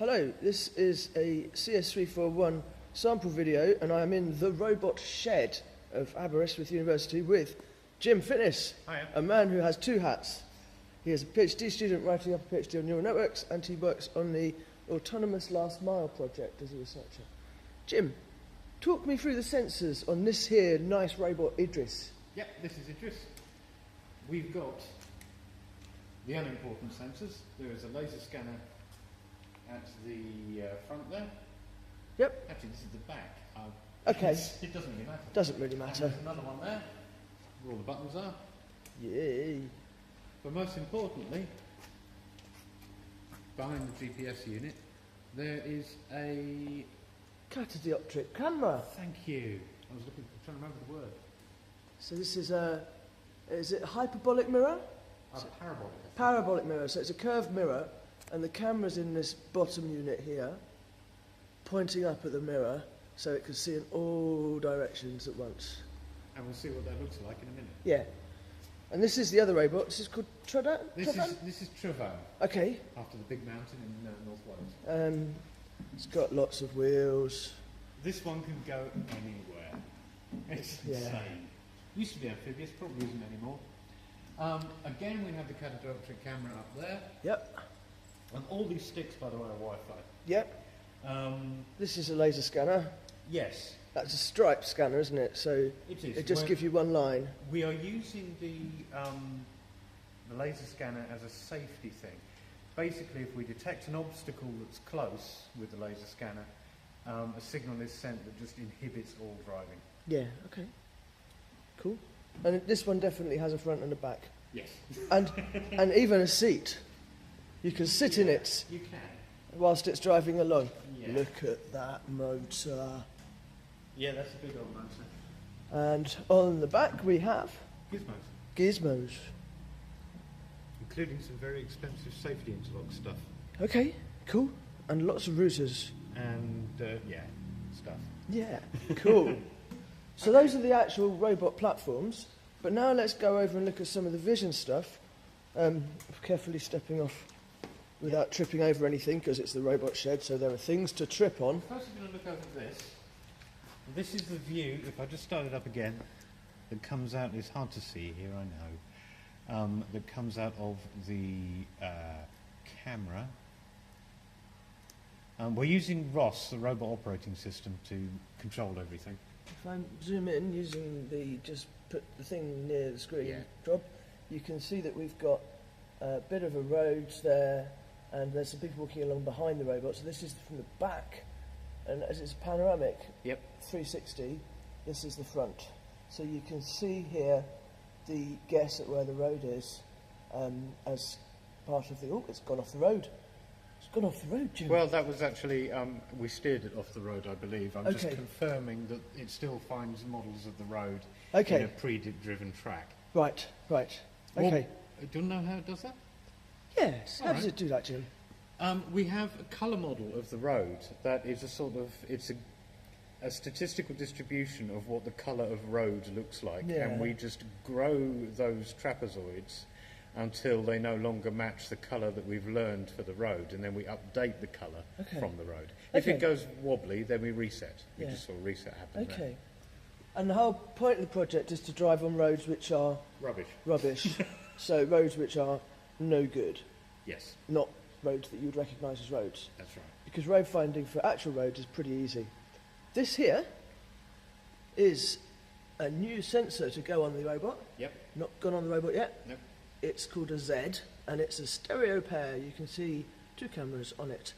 Hello, this is a CS341 sample video and I am in the robot shed of Aberystwyth University with Jim Fitness, Hiya. a man who has two hats. He is a PhD student writing up a PhD on neural networks and he works on the Autonomous Last Mile project as a researcher. Jim, talk me through the sensors on this here nice robot Idris. Yep, this is Idris. We've got the unimportant sensors. There is a laser scanner at the front there. Yep. Actually, this is the back. Okay. It doesn't really matter. Doesn't really matter. And there's another one there, where all the buttons are. Yay. But most importantly, behind the GPS unit, there is a... Catadioptric camera. Thank you. I was trying to remember the word. So this is it a hyperbolic mirror? Parabolic. Parabolic mirror, so it's a curved mirror and the camera's in this bottom unit here pointing up at the mirror so it can see in all directions at once. And we'll see what that looks like in a minute. Yeah. And this is the other robot. This is called Trevan? This is Trevan, Okay. after the big mountain in North Wales. It's got lots of wheels. This one can go anywhere. It's Yeah. insane. Used to be amphibious, probably isn't anymore. Again, we have the catadioptric camera up there. Yep. And all these sticks, by the way, are Wi-Fi. Yep. This is a laser scanner. Yes, That's a stripe scanner, isn't it? So it is. it just gives you one line. We are using the laser scanner as a safety thing. Basically, if we detect an obstacle that's close with the laser scanner, a signal is sent that just inhibits all driving. Yeah, okay. Cool. And this one definitely has a front and a back. Yes. And even a seat. You can sit in it You can. whilst it's driving along. Yeah. Look at that motor. Yeah, that's a big old motor. And on the back we have Gizmos. gizmos. Including some very expensive safety interlock stuff. Okay, cool. And lots of routers. And, stuff. Yeah, cool. So those are the actual robot platforms. But now let's go over and look at some of the vision stuff. Carefully stepping off without tripping over anything because it's the robot shed, so there are things to trip on. First we're going to look over this. This is the view, if I just start it up again, that comes out, it's hard to see here, I know, that comes out of the camera. We're using ROS, the robot operating system, to control everything. If I zoom in using just put the thing near the screen, Yeah. Rob, you can see that we've got a bit of a road there and there's some people walking along behind the robot. So this is from the back, and as it's panoramic, Yep. 360, this is the front. So you can see here the guess at where the road is as part of the... Oh, it's gone off the road. It's gone off the road, Jim. Well, that was actually, we steered it off the road, I believe. I'm just Okay. confirming that it still finds models of the road Okay. in a pre-driven track. Right. Okay. Do you know how it does that? Yes. How All does right. it do that, Jim? We have a colour model of the road that is it's a statistical distribution of what the colour of road looks like, Yeah. and we just grow those trapezoids until they no longer match the colour that we've learned for the road, and then we update the colour Okay. from the road. If Okay. it goes wobbly, then we reset. We Yeah. just saw a reset happen there. Okay. And the whole point of the project is to drive on roads which are Rubbish. rubbish. So roads which are no good, Yes, not roads that you would recognise as roads. that's right. Because road finding for actual roads is pretty easy. This here is a new sensor to go on the robot. Yep. Not gone on the robot yet. Yep. It's called a Z, and it's a stereo pair. You can see two cameras on it.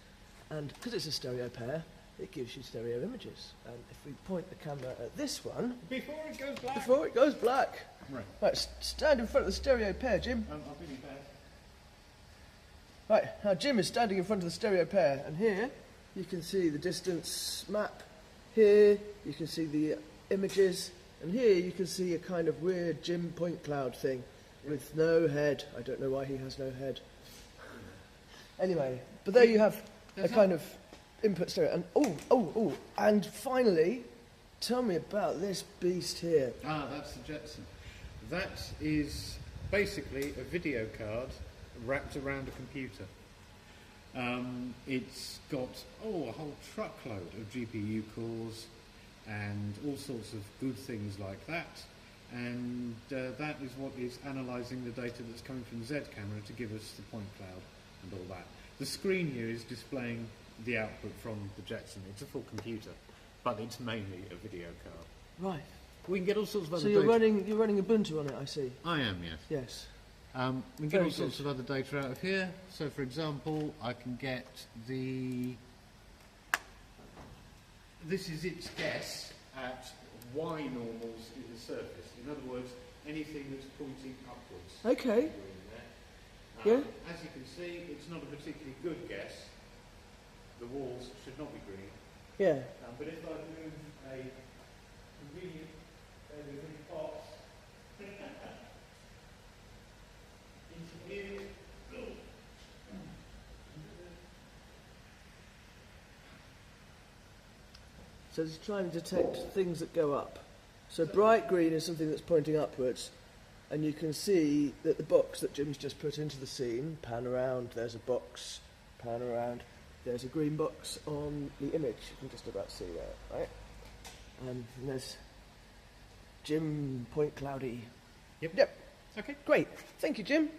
And because it's a stereo pair, it gives you stereo images. And if we point the camera at this one, Before it goes black. before it goes black. Right. Right, stand in front of the stereo pair, Jim. I'll do my best. Right, now Jim is standing in front of the stereo pair, and here you can see the distance map. Here you can see the images, and here you can see a kind of weird Jim point cloud thing with no head. I don't know why he has no head. Anyway, but there you have a kind of input stereo. And and finally, tell me about this beast here. That's the Jetson. That is basically a video card wrapped around a computer. It's got a whole truckload of GPU cores and all sorts of good things like that. And that is what is analysing the data that's coming from the Z camera to give us the point cloud and all that. The screen here is displaying the output from the Jetson. It's a full computer, but it's mainly a video card. Right. We can get all sorts of other So data. you're running Ubuntu on it, I see. I am, yes. Yes. We can get all sorts of other data out of here. So, for example, I can get the... This is its guess at Y normals in the surface. In other words, anything that's pointing upwards. Okay. Yeah. As you can see, it's not a particularly good guess. The walls should not be green. Yeah. But if I move a convenient box into view, So it's trying to detect things that go up. So bright green is something that's pointing upwards, and you can see that the box that Jim's just put into the scene, pan around, there's a box, pan around, there's a green box on the image, you can just about see that, right? And there's Jim Point Cloudy. Yep. Yep. Okay. Great. Thank you, Jim.